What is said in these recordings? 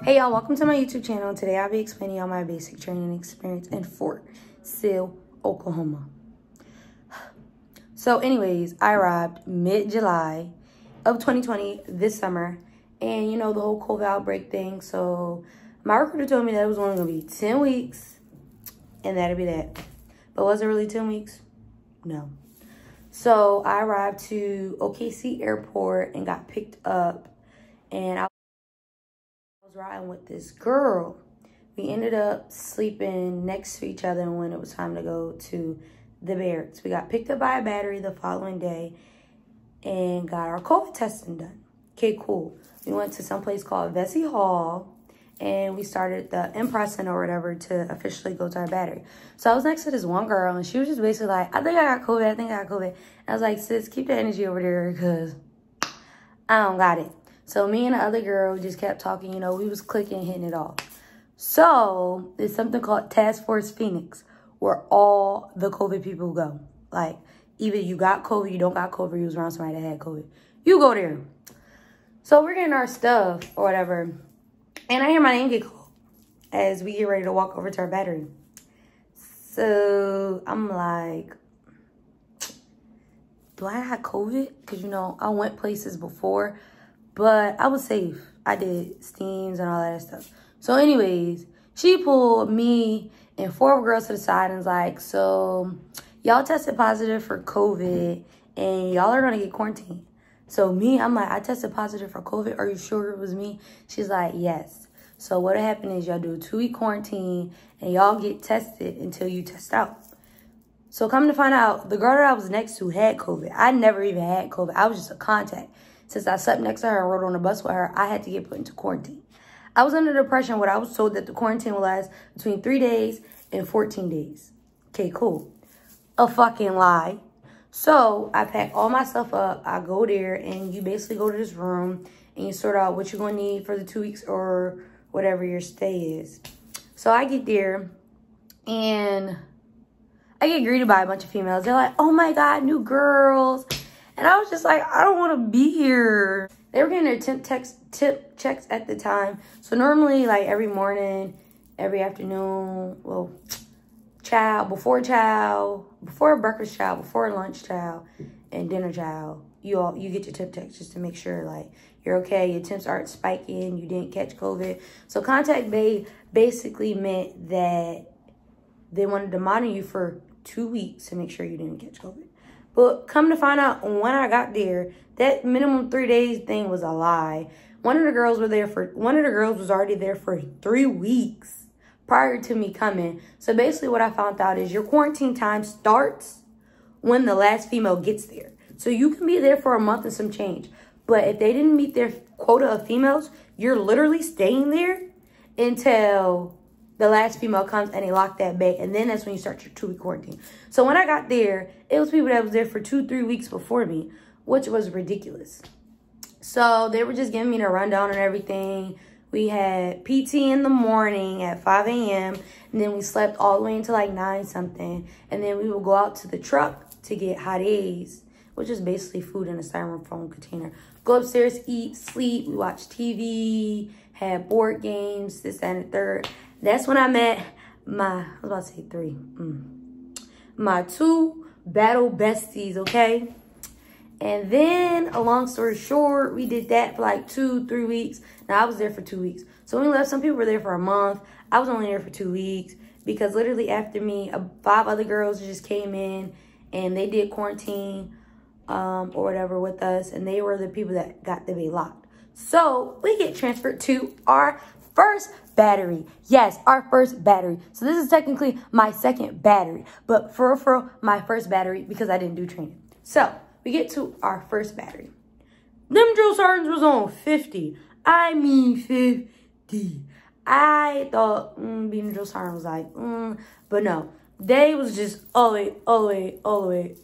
Hey y'all, welcome to my YouTube channel. Today I'll be explaining y'all my basic training experience in Fort Sill, Oklahoma. So anyways, I arrived mid-July of 2020 this summer. And you know, the whole COVID outbreak thing. So my recruiter told me that it was only gonna be 10 weeks and that'd be that. But was it really 10 weeks? No. So I arrived to OKC airport and got picked up, and I was riding with this girl. We ended up sleeping next to each other when it was time to go to the barracks. We got picked up by a battery the following day and got our COVID testing done. Okay, cool. We went to some place called Vesey Hall, and we started the in-person or whatever to officially go to our battery. So I was next to this one girl, and she was just basically like, I think I got COVID, I think I got COVID. And I was like, sis, keep the energy over there because I don't got it. So me and the other girl just kept talking, you know, we was clicking, hitting it off. So there's something called Task Force Phoenix, where all the COVID people go. Like, either you got COVID, you don't got COVID, you was around somebody that had COVID. You go there. So we're getting our stuff or whatever. And I hear my name get called as we get ready to walk over to our battery. So I'm like, do I have COVID? Because, you know, I went places before, but I was safe. I did steams and all that stuff. So anyways, she pulled me and 4 girls to the side and was like, so y'all tested positive for COVID and y'all are going to get quarantined. So me, I'm like, I tested positive for COVID. Are you sure it was me? She's like, yes. So what happened is y'all do a 2-week quarantine and y'all get tested until you test out. So come to find out, the girl that I was next to had COVID. I never even had COVID. I was just a contact. Since I slept next to her and rode on the bus with her, I had to get put into quarantine. I was under the impression what I was told that the quarantine will last between 3 days and 14 days. Okay, cool. A fucking lie. So I pack all my stuff up. I go there and you basically go to this room and you sort out what you're going to need for the 2 weeks or whatever your stay is. So I get there and I get greeted by a bunch of females. They're like, oh my God, new girls. And I was just like, I don't want to be here. They were getting their tip checks at the time. So normally like every morning, every afternoon, well, before breakfast chow, before lunch chow, and dinner chow, you get your tip checks just to make sure like you're okay, your temps aren't spiking, you didn't catch COVID. So contact bay basically meant that they wanted to monitor you for 2 weeks to make sure you didn't catch COVID. But come to find out, when I got there, that minimum 3 days thing was a lie. One of the girls was already there for 3 weeks prior to me coming. So basically what I found out is your quarantine time starts when the last female gets there. So you can be there for a month and some change. But if they didn't meet their quota of females, you're literally staying there until the last female comes and they lock that bay. And then that's when you start your 2-week quarantine. So when I got there, it was people that was there for 2-3 weeks before me, which was ridiculous. So they were just giving me the rundown and everything. We had PT in the morning at 5 a.m. And then we slept all the way until like 9 something. And then we would go out to the truck to get hot A's, which is basically food in a styrofoam container. Go upstairs, eat, sleep. We watch TV, had board games, this, that, and the third. That's when I met my 2 battle besties, okay? And then, a long story short, we did that for like 2-3 weeks. Now, I was there for 2 weeks. So when we left, some people were there for a month. I was only there for 2 weeks because literally after me, 5 other girls just came in and they did quarantine or whatever with us. And they were the people that got the bay locked. So we get transferred to our first battery. Yes, our first battery. So this is technically my second battery. But for my first battery because I didn't do training. So we get to our first battery. Them drill sergeants was on 50. I mean 50. I thought being a drill sergeant was like, but no. They was just all the way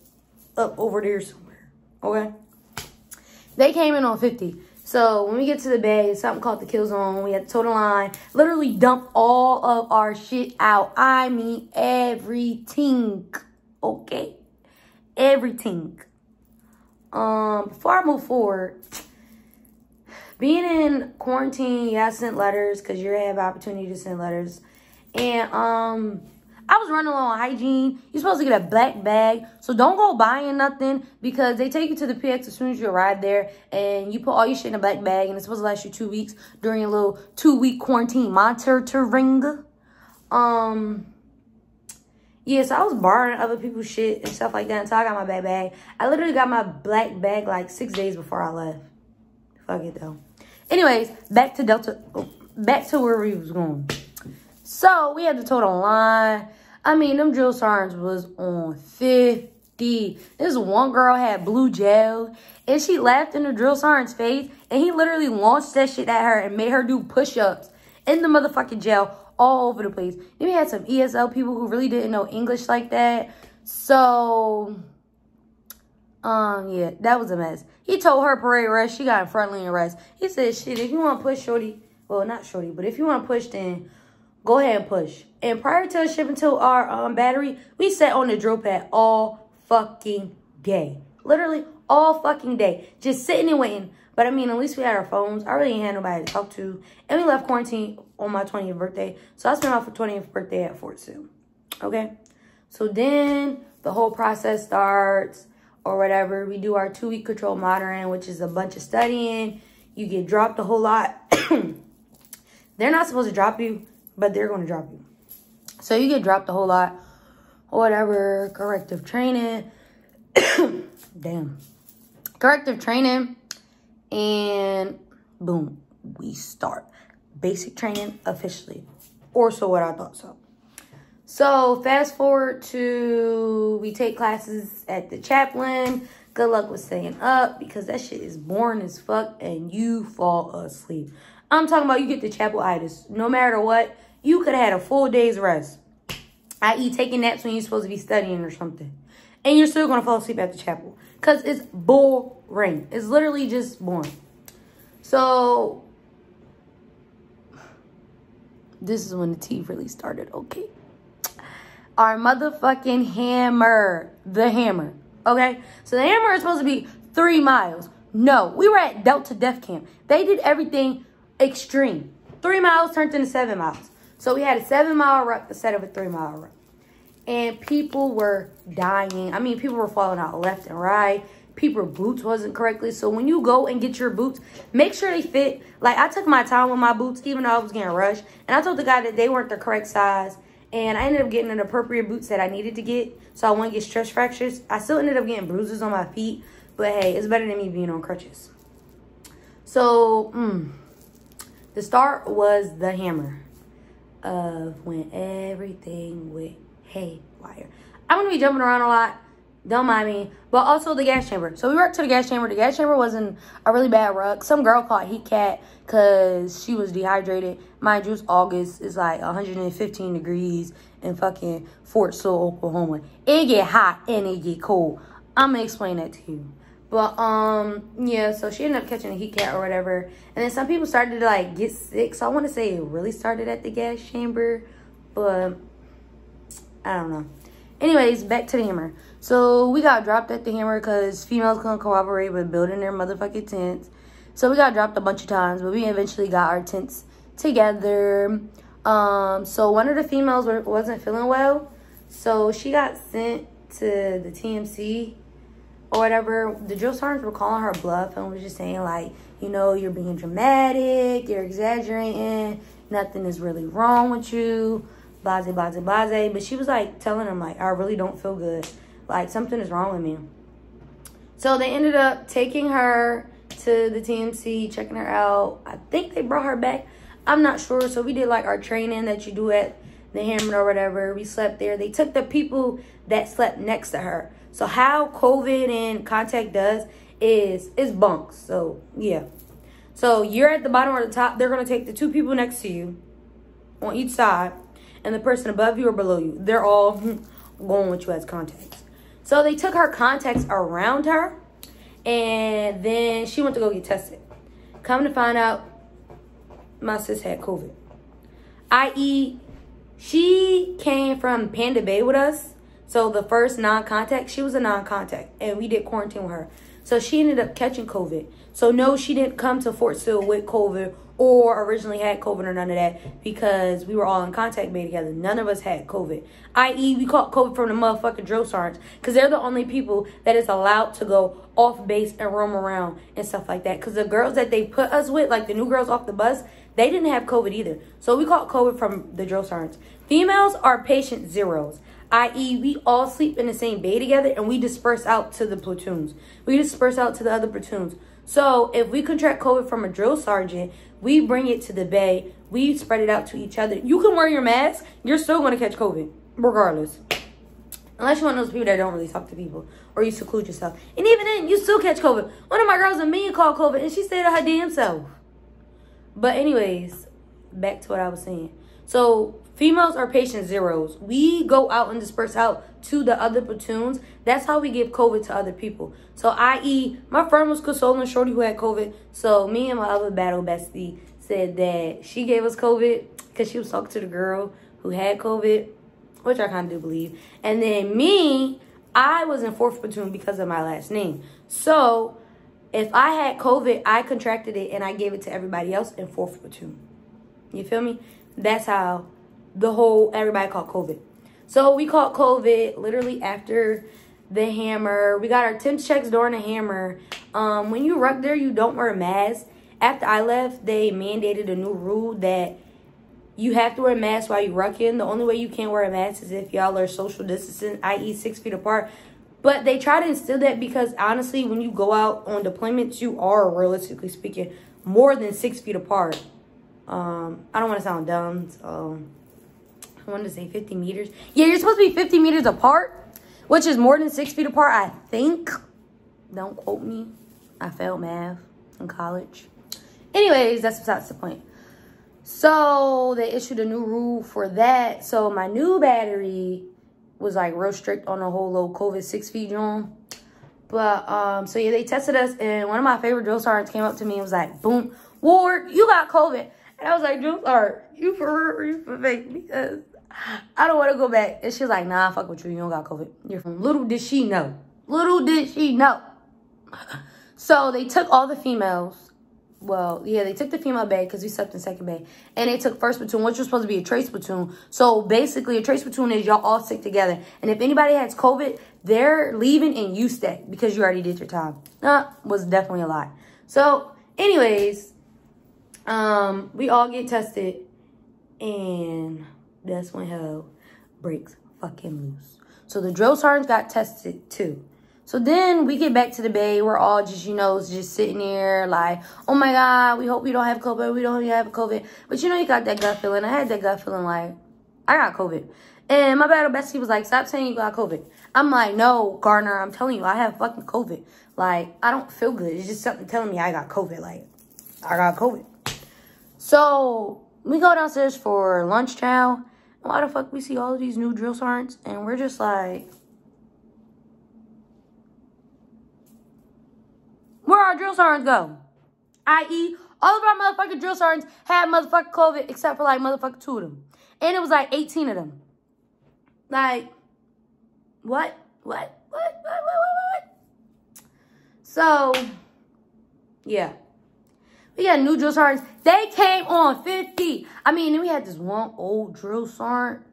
up over there somewhere. Okay? They came in on 50. So when we get to the bay, it's something called the kill zone. We had to toe the line, literally dump all of our shit out. I mean everything. Okay? Everything. Before I move forward, being in quarantine, yeah, I sent letters because you have opportunity to send letters. And I was running low on hygiene. You're supposed to get a black bag. So don't go buying nothing because they take you to the PX as soon as you arrive there. And you put all your shit in a black bag. And it's supposed to last you 2 weeks during a little 2-week quarantine monitoring. Yeah, so I was borrowing other people's shit and stuff like that until I got my black bag. I literally got my black bag like 6 days before I left. Fuck it though. Anyways, back to where we was going. So we had the total line. I mean, them drill sergeants was on 50. This one girl had blue gel, and she laughed in the drill sergeant's face, and he literally launched that shit at her and made her do push-ups in the motherfucking gel all over the place. Then we had some ESL people who really didn't know English like that. So, yeah, that was a mess. He told her parade arrest. She got in front lane arrest. He said, shit, if you want to push, shorty, well, not shorty, but if you want to push, then go ahead and push. And prior to us shipping to our battery, we sat on the drill pad all fucking day. Literally all fucking day. Just sitting and waiting. But I mean, at least we had our phones. I really didn't have nobody to talk to. And we left quarantine on my 20th birthday. So I spent my 20th birthday at Fort Sill. Okay? So then the whole process starts or whatever. We do our 2-week control monitoring, which is a bunch of studying. You get dropped a whole lot. They're not supposed to drop you, but they're going to drop you. So you get dropped a whole lot. Whatever. Corrective training. Damn. Corrective training. And boom, we start basic training officially, or so what I thought so. So fast forward to we take classes at the chaplain. Good luck with staying up because that shit is boring as fuck and you fall asleep. I'm talking about you get the chapel-itis. No matter what, you could have had a full day's rest, i.e. taking naps when you're supposed to be studying or something. And you're still going to fall asleep at the chapel. Because it's boring. It's literally just boring. So, this is when the tea really started. Okay. Our motherfucking hammer. The hammer. Okay. So, the hammer is supposed to be 3 miles. No. We were at Delta Death Camp. They did everything extreme. 3 miles turned into 7 miles. So, we had a 7-mile ruck instead of a 3-mile ruck. And people were dying. I mean, people were falling out left and right. People's boots wasn't correctly. So when you go and get your boots, make sure they fit. Like, I took my time with my boots, even though I was getting rushed. And I told the guy that they weren't the correct size. And I ended up getting an appropriate boots that I needed to get. So I wouldn't get stress fractures. I still ended up getting bruises on my feet. But, hey, it's better than me being on crutches. So, the start was the hammer of when everything went haywire. I'm going to be jumping around a lot. Don't mind me. But also the gas chamber. So we worked to the gas chamber. The gas chamber wasn't a really bad ruck. Some girl caught heat cat because she was dehydrated. Mind you, it's August. It's like 115 degrees in fucking Fort Sill, Oklahoma. It get hot and it get cold. I'm going to explain that to you. But, yeah, so she ended up catching a heat cat or whatever. And then some people started to, like, get sick. So I want to say it really started at the gas chamber. But I don't know. Anyways, back to the hammer. So we got dropped at the hammer because females couldn't cooperate with building their motherfucking tents. So we got dropped a bunch of times, but we eventually got our tents together. So one of the females wasn't feeling well. So she got sent to the TMC or whatever. The drill sergeants were calling her bluff and was just saying, like, you know, you're being dramatic, you're exaggerating, nothing is really wrong with you. Blase, blase, blase. But she was, like, telling them, like, I really don't feel good. Like, something is wrong with me. So they ended up taking her to the TMC, checking her out. I think they brought her back. I'm not sure. So we did, like, our training that you do at the hammer or whatever. We slept there. They took the people that slept next to her. So how COVID and contact does is it's bunks. So, yeah. So you're at the bottom or the top. They're going to take the 2 people next to you on each side. And the person above you or below you, they're all going with you as contacts. So they took her contacts around her. And then she went to go get tested. Come to find out, my sis had COVID. I.e., she came from Panda Bay with us. So the first non-contact, she was a non-contact. And we did quarantine with her. So she ended up catching COVID. So no, she didn't come to Fort Sill with COVID or originally had COVID or none of that because we were all in contact bay together. None of us had COVID. I.e., we caught COVID from the motherfucking drill sergeants because they're the only people that is allowed to go off base and roam around and stuff like that. Because the girls that they put us with, like the new girls off the bus, they didn't have COVID either. So we caught COVID from the drill sergeants. Females are patient zeros. I.e., we all sleep in the same bay together and we disperse out to the platoons. We disperse out to the other platoons. So if we contract COVID from a drill sergeant, we bring it to the bay. We spread it out to each other. You can wear your mask. You're still going to catch COVID, regardless. Unless you're one of those people that don't really talk to people or you seclude yourself. And even then, you still catch COVID. One of my girls in Maine caught COVID and she stayed at her damn self. But anyways, back to what I was saying. So females are patient zeros. We go out and disperse out to the other platoons. That's how we give COVID to other people. So i.e., my friend was consoling shorty who had COVID. So me and my other battle bestie said that she gave us COVID because she was talking to the girl who had COVID, which I kind of do believe. And then me, I was in 4th platoon because of my last name. So if I had COVID, I contracted it and I gave it to everybody else in 4th platoon. You feel me? That's how everybody caught COVID. So we caught COVID literally after the hammer. We got our temp checks during the hammer. When you ruck there, you don't wear a mask. After I left, they mandated a new rule that you have to wear a mask while you rucking. The only way you can't wear a mask is if y'all are social distancing, i.e. 6 feet apart. But they try to instill that because honestly, when you go out on deployments, you are, realistically speaking, more than 6 feet apart. I don't want to sound dumb. So I wanted to say 50 meters. Yeah, you're supposed to be 50 meters apart, which is more than 6 feet apart, I think. Don't quote me. I failed math in college. Anyways, that's besides the point. So they issued a new rule for that. So my new battery was like real strict on the whole little COVID 6 feet zone. But so yeah, they tested us and one of my favorite drill sergeants came up to me and was like, boom, Ward, you got COVID. And I was like, drill sergeant, you for real, you for fake? Because I don't want to go back. And she was like, nah, fuck with you. You don't got COVID. You're from. Little did she know. Little did she know. So they took all the females. Well, yeah, they took the female bay because we slept in 2nd bay. And they took 1st platoon, which was supposed to be a trace platoon. So basically, a trace platoon is y'all all stick together. And if anybody has COVID, they're leaving and you stay because you already did your time. That was definitely a lie. So anyways, we all get tested. And that's when hell breaks fucking loose. So the drill sergeants got tested too. So then we get back to the bay. We're all just, you know, just sitting there like, oh my God, we hope we don't have COVID. We don't have COVID. But you know, you got that gut feeling. I had that gut feeling like, I got COVID. And my battle bestie was like, stop saying you got COVID. I'm like, no, Gardner, I'm telling you, I have fucking COVID. Like, I don't feel good. It's just something telling me I got COVID. Like, I got COVID. So we go downstairs for lunch chow. Why the fuck we see all of these new drill sergeants? And we're just like, where our drill sergeants go? I.e., all of our motherfucking drill sergeants had motherfucking COVID except for like motherfucking 2 of them. And it was like 18 of them. Like, what? So, yeah. We got new drill sergeants. They came on 50. I mean, then we had this one old drill sergeant.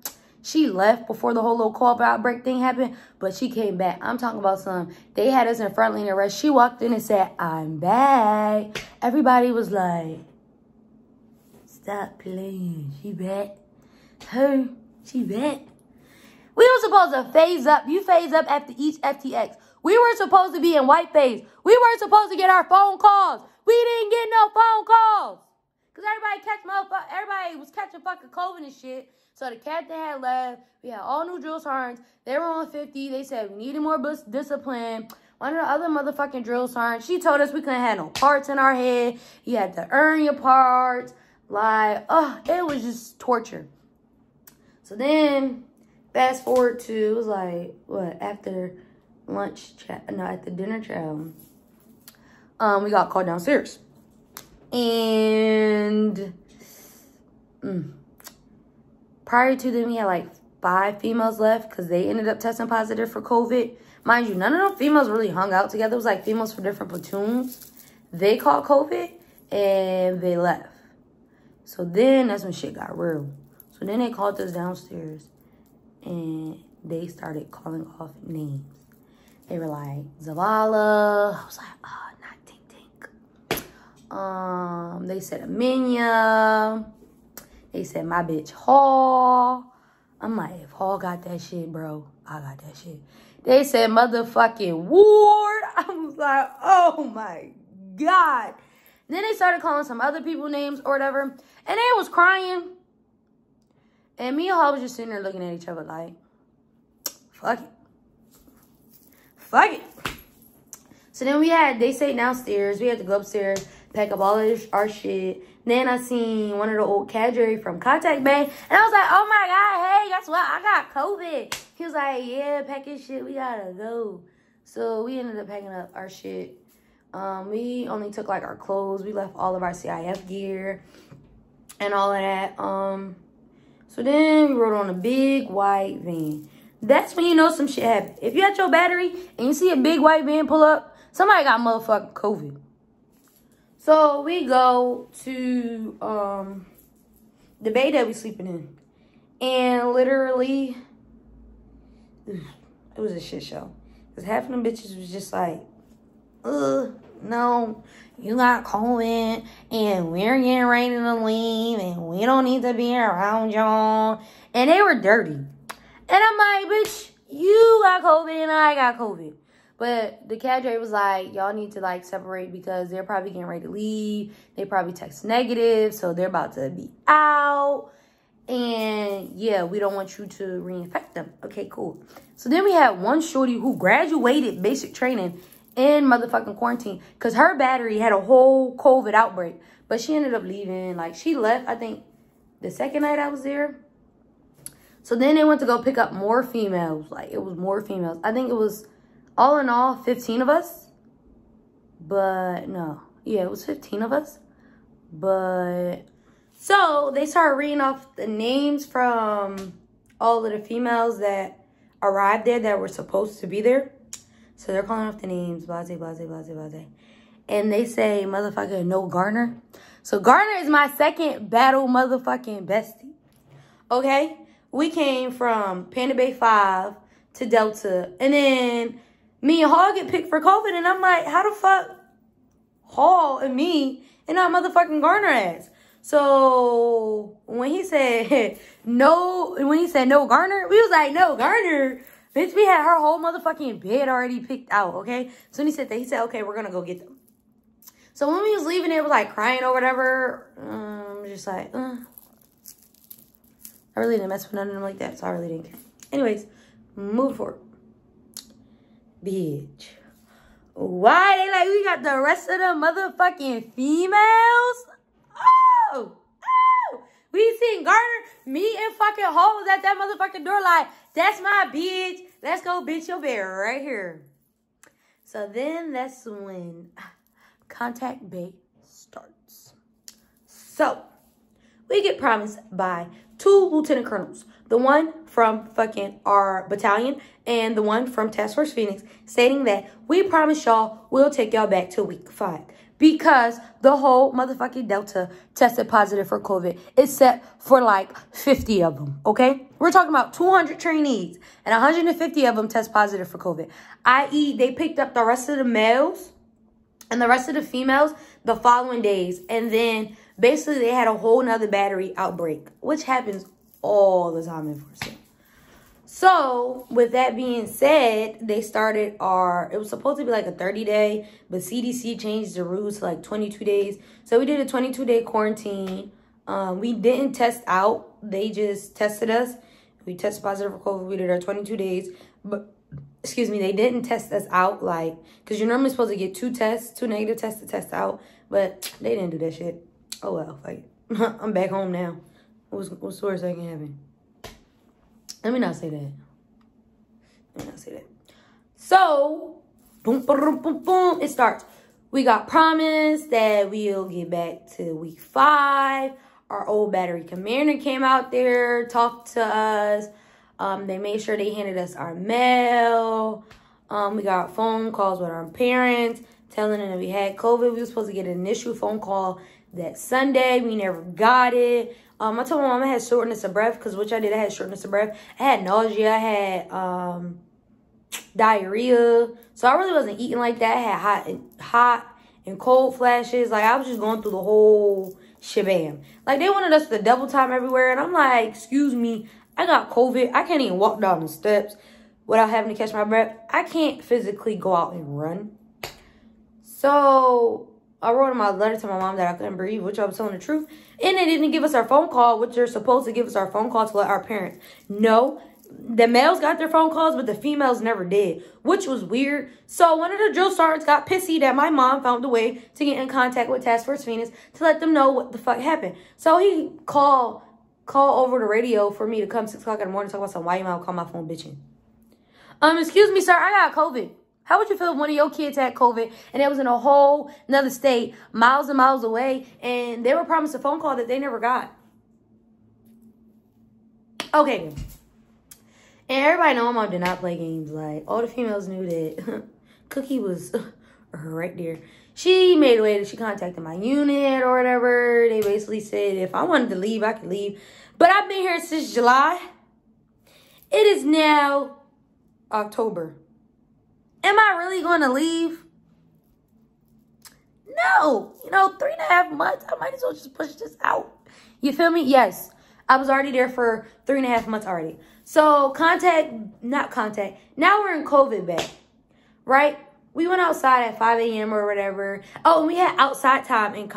She left before the whole little co-op outbreak thing happened, but she came back. I'm talking about some. They had us in front line arrest. She walked in and said, I'm back. Everybody was like, stop playing. She back. Her, she back. We were supposed to phase up. You phase up after each FTX. We were supposed to be in white phase. We weren't supposed to get our phone calls. We didn't get no phone calls. Because everybody was catching fucking COVID and shit. So the captain had left. We had all new drill sergeants. They were on 50. They said we needed more discipline. One of the other motherfucking drill sergeants, she told us we couldn't have no parts in our head. You had to earn your parts. Like, it was just torture. So then, fast forward to, it was like, what, after lunch, at the dinner chow, we got called downstairs. And prior to them, we had like 5 females left because they ended up testing positive for COVID. Mind you, none of them females really hung out together. It was like females for different platoons. They caught COVID and they left. So then that's when shit got real. So then they called us downstairs and they started calling off names. They were like, Zavala. I was like, oh, not Tink Tink. They said Aminia. They said my bitch Hall. I'm like, if Hall got that shit, bro, I got that shit. They said motherfucking Ward. I was like, oh my God. And then they started calling some other people names or whatever. And they was crying. And me and Hall was just sitting there looking at each other like, fuck it. Fuck it. So then they stayed downstairs. We had to go upstairs, pack up all of our shit. Then I seen one of the old cadre from Contact Bank. And I was like, oh my God, hey, guess what? I got COVID. He was like, yeah, pack your shit. We gotta go. So we ended up packing up our shit. We only took like our clothes. We left all of our CIF gear and all of that. So then we rode on a big white van. That's when you know some shit happened. If you at your battery and you see a big white van pull up, somebody got motherfucking COVID. So we go to the bay that we sleeping in. And literally, it was a shit show. Because half of them bitches was just like, no, you got COVID and we're getting ready to leave and we don't need to be around y'all. And they were dirty. And I'm like, bitch, you got COVID and I got COVID. But the cadre was like, y'all need to like separate because they're probably getting ready to leave. They probably test negative, so they're about to be out. And yeah, we don't want you to reinfect them. Okay, cool. So then we had one shorty who graduated basic training in motherfucking quarantine because her battery had a whole COVID outbreak. But she ended up leaving. Like, she left, I think, the second night I was there. So then they went to go pick up more females. Like, it was more females. I think it was, all in all, 15 of us. But, no. Yeah, it was 15 of us. But, so they started reading off the names from all of the females that arrived there that were supposed to be there. So they're calling off the names, blase, blase, blase, blase. And they say, motherfucker, no Garner. So Garner is my second battle motherfucking bestie. Okay? We came from Panda Bay 5 to Delta. And then me and Hall get picked for COVID. And I'm like, how the fuck Hall and me and not motherfucking Garner ass? So when he said no Garner, we was like, no Garner. Bitch, we had her whole motherfucking bed already picked out, okay? So when he said that, he said, okay, we're going to go get them. So when we was leaving, it was like crying or whatever. I'm just like, I really didn't mess with none of them like that, so I really didn't care. Anyways, move forward. Bitch. Why they like, we got the rest of the motherfucking females? Oh! We seen Garner, me and fucking Hall was at that motherfucking door like, that's my bitch. Let's go bitch your bear right here. So then that's when Contact Bay starts. So we get promised by 2 lieutenant colonels. The one from fucking our battalion and the one from Task Force Phoenix stating that we promise y'all we'll take y'all back to week 5. Because the whole motherfucking Delta tested positive for COVID. It's set for like 50 of them, okay? We're talking about 200 trainees and 150 of them test positive for COVID. I.e., they picked up the rest of the males and the rest of the females the following days. And then basically they had a whole nother battery outbreak, which happens all the time in Fort Sill. So, with that being said, they started it was supposed to be like a 30-day, but CDC changed the rules to like 22 days. So, we did a 22-day quarantine. We didn't test out. They just tested us. We tested positive for COVID. We did our 22 days. But, excuse me, they didn't test us out like, because you're normally supposed to get 2 negative tests to test out. But they didn't do that shit. Oh, well, like, I'm back home now. What's the worst that can happen? Let me not say that. So, boom, boom, boom, boom, it starts. We got promised that we'll get back to week 5. Our old battery commander came out there, talked to us. They made sure they handed us our mail. We got phone calls with our parents telling them that we had COVID. We were supposed to get an initial phone call that Sunday. We never got it. I told my mom I had shortness of breath because which I did. I had shortness of breath. I had nausea. I had diarrhea. So I really wasn't eating like that. I had hot and cold flashes. Like, I was just going through the whole shebang. Like, they wanted us to double time everywhere. And I'm like, excuse me, I got COVID. I can't even walk down the steps without having to catch my breath. I can't physically go out and run. So I wrote in my letter to my mom that I couldn't breathe, which I was telling the truth. And they didn't give us our phone call, which they're supposed to give us our phone call to let our parents know. The males got their phone calls, but the females never did, which was weird. So one of the drill sergeants got pissy that my mom found a way to get in contact with Task Force Phoenix to let them know what the fuck happened. So he called over the radio for me to come 6 o'clock in the morning to talk about something. Why you might call my phone bitching? Excuse me, sir, I got COVID. How would you feel if one of your kids had COVID and it was in a whole another state, miles and miles away, and they were promised a phone call that they never got? Okay. And everybody know my mom did not play games. Like, all the females knew that Cookie was right there. She made a way that she contacted my unit or whatever. They basically said if I wanted to leave, I could leave. But I've been here since July. It is now October. Am I really going to leave? No. You know, 3.5 months. I might as well just push this out. You feel me? Yes. I was already there for 3.5 months already. So not contact. Now we're in COVID back, right? We went outside at 5 a.m. or whatever. Oh, and we had outside time we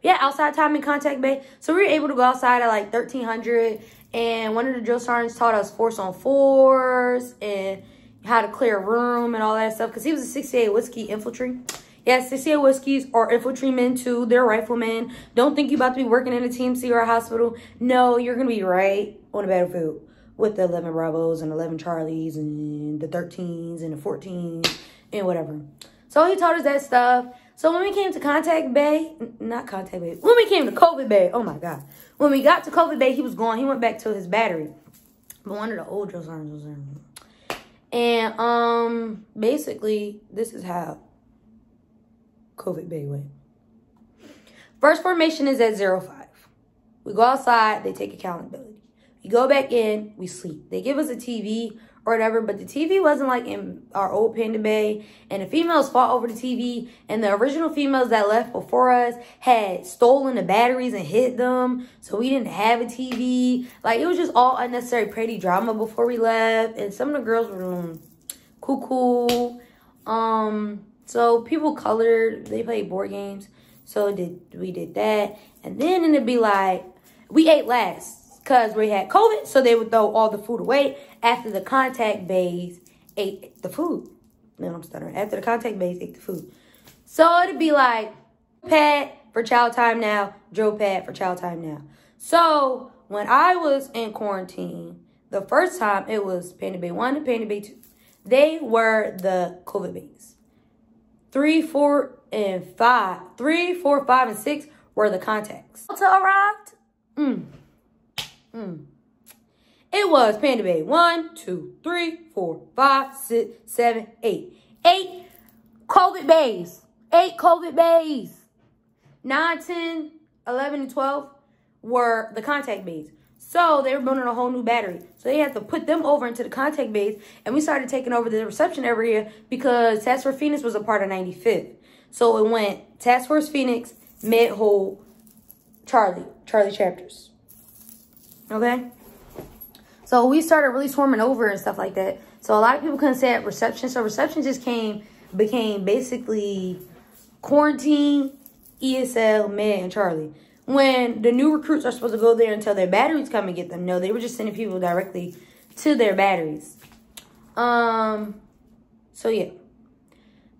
had outside time in Contact Bay. So we were able to go outside at like 1300. And one of the drill sergeants taught us force on fours and how to clear a room and all that stuff. Because he was a 68 whiskey infantry. Yeah, 68 whiskeys are infantrymen too. They're riflemen. Don't think you're about to be working in a TMC or a hospital. No, you're going to be right on the battlefield with the 11 Bravos and 11 Charlies and the 13s and the 14s and whatever. So he taught us that stuff. So when we came to Contact Bay, not Contact Bay, when we came to COVID Bay, oh my God. When we got to COVID Bay, he was gone. He went back to his battery. But one of the old drill sergeants was there. And basically, this is how COVID Bay went. First formation is at 05. We go outside, they take accountability. We go back in, we sleep. They give us a TV or whatever, but the TV wasn't like in our old Panda Bay. And the females fought over the TV. And the original females that left before us had stolen the batteries and hid them. So we didn't have a TV. Like, it was just all unnecessary pretty drama before we left. And some of the girls were cool. So people colored. They played board games. So we did that. And then it'd be like, we ate last. Because we had COVID, so they would throw all the food away after the Contact Bays ate the food. No, I'm stuttering. After the Contact Bays ate the food. So it'd be like, pad for child time now, drill pad for child time now. So when I was in quarantine, the first time it was Panda Bay 1 and Panda Bay 2. They were the COVID bays. 3, 4, and 5. 3, 4, 5, and 6 were the contacts. Delta arrived. It was Panda Bay 1, 2, 3, 4, 5, 6, 7, 8. 8 COVID bays. 8 COVID bays. 9, 10, 11, and 12 were the contact bays. So they were building a whole new battery. So they had to put them over into the contact bays. And we started taking over the reception area because Task Force Phoenix was a part of 95th. So it went Task Force Phoenix, Mid-Hole, Charlie chapters. Okay? So we started really swarming over and stuff like that. So a lot of people couldn't stay at reception. So reception just became basically quarantine, ESL, Med, and Charlie. When the new recruits are supposed to go there until their batteries come and get them. No, they were just sending people directly to their batteries. So yeah.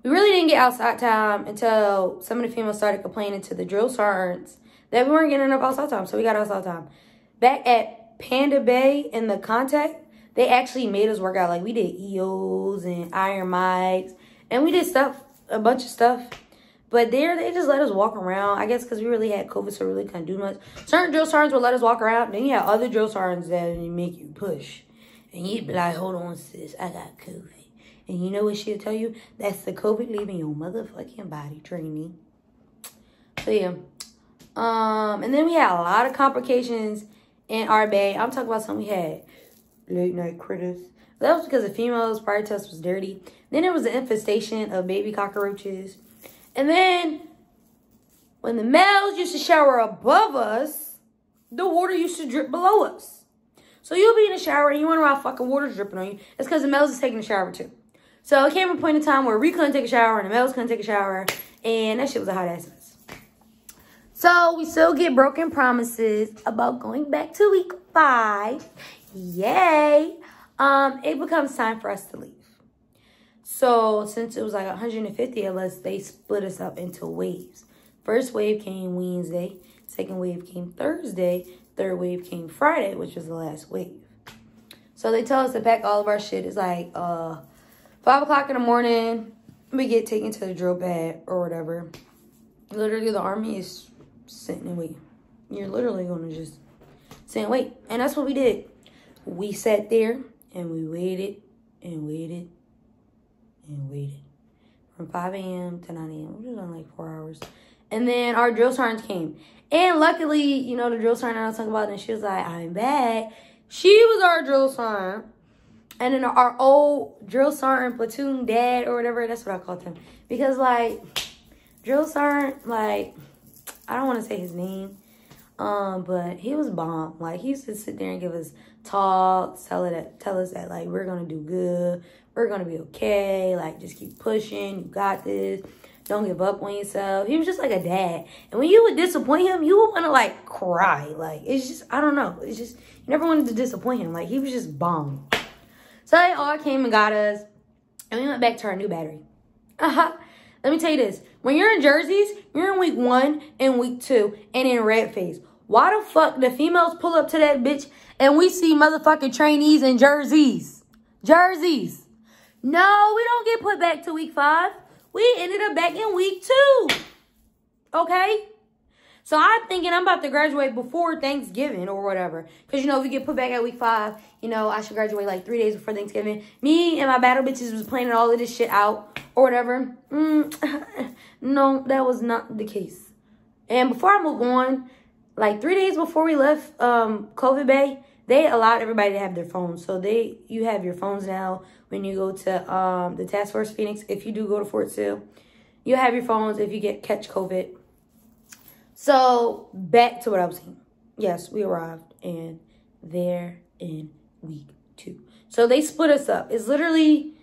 We really didn't get outside time until some of the females started complaining to the drill sergeants that we weren't getting enough outside time. So we got outside time. Back at Panda Bay in the contact, they actually made us work out. Like, we did EOs and iron mics. And we did stuff, a bunch of stuff. But there, they just let us walk around. I guess because we really had COVID, so we really couldn't do much. Certain drill sergeants would let us walk around. Then you have other drill sergeants that make you push. And you'd be like, hold on, sis, I got COVID. And you know what she'll tell you? That's the COVID leaving your motherfucking body, training. So, yeah. And then we had a lot of complications in our bay. I'm talking about something we had. Late night critters. That was because the females prior to us was dirty. Then there was an infestation of baby cockroaches. And then when the males used to shower above us, the water used to drip below us. So you'll be in the shower and you wonder why fucking water's dripping on you. It's because the males is taking a shower too. So it came a point in time where we couldn't take a shower and the males couldn't take a shower. And that shit was a hot ass mess. So we still get broken promises about going back to week 5. Yay. It becomes time for us to leave. So since it was like 150 of us, they split us up into waves. First wave came Wednesday. Second wave came Thursday. Third wave came Friday, which was the last wave. So they tell us to pack all of our shit. It's like 5 o'clock in the morning. We get taken to the drill pad or whatever. Literally, the army is sitting and waiting. You're literally going to just sit and wait. And that's what we did. We sat there and we waited and waited and waited from 5 a.m. to 9 a.m. which was on like 4 hours. And then our drill sergeant came. And luckily, you know, the drill sergeant I was talking about, and she was like, I'm back. She was our drill sergeant. And then our old drill sergeant platoon dad or whatever, that's what I called him. Because, like, drill sergeant, like, I don't want to say his name, but he was bomb. Like, he used to sit there and give us talks, tell us that, like, we're going to do good. We're going to be okay. Like, just keep pushing. You got this. Don't give up on yourself. He was just like a dad. And when you would disappoint him, you would want to, like, cry. Like, it's just, I don't know. It's just, you never wanted to disappoint him. Like, he was just bomb. So they all came and got us. And we went back to our new battery. Let me tell you this. When you're in jerseys, you're in week 1 and week 2 and in red phase. Why the fuck the females pull up to that bitch and we see motherfucking trainees in jerseys? Jerseys. No, we don't get put back to week 5. We ended up back in week 2. Okay? So I'm thinking I'm about to graduate before Thanksgiving or whatever. Because, you know, if we get put back at week 5, you know, I should graduate like 3 days before Thanksgiving. Me and my battle bitches was planning all of this shit out or whatever. No, that was not the case. And before I move on, like 3 days before we left COVID Bay, they allowed everybody to have their phones. So you have your phones now when you go to the Task Force Phoenix. If you do go to Fort Sill, you have your phones if you catch COVID. So back to what I was saying. Yes, we arrived and they're in week 2. So they split us up. It's literally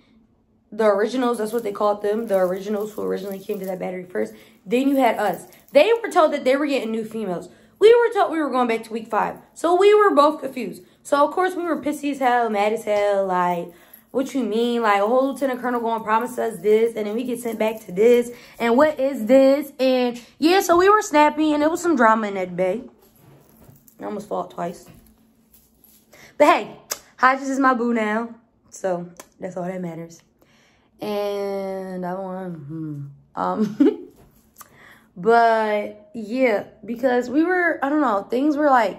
the originals. That's what they called them. The originals who originally came to that battery first. Then you had us. They were told that they were getting new females. We were told we were going back to week 5. So we were both confused. So, of course, we were pissy as hell, mad as hell. Like, what you mean? Like, a whole lieutenant colonel going to promise us this, and then we get sent back to this. And what is this? And, yeah, so we were snappy, and there was some drama in that bay. I almost fought twice. But, hey, Hodges is my boo now. So, that's all that matters. And I want but, yeah, because we were, I don't know, things were, like,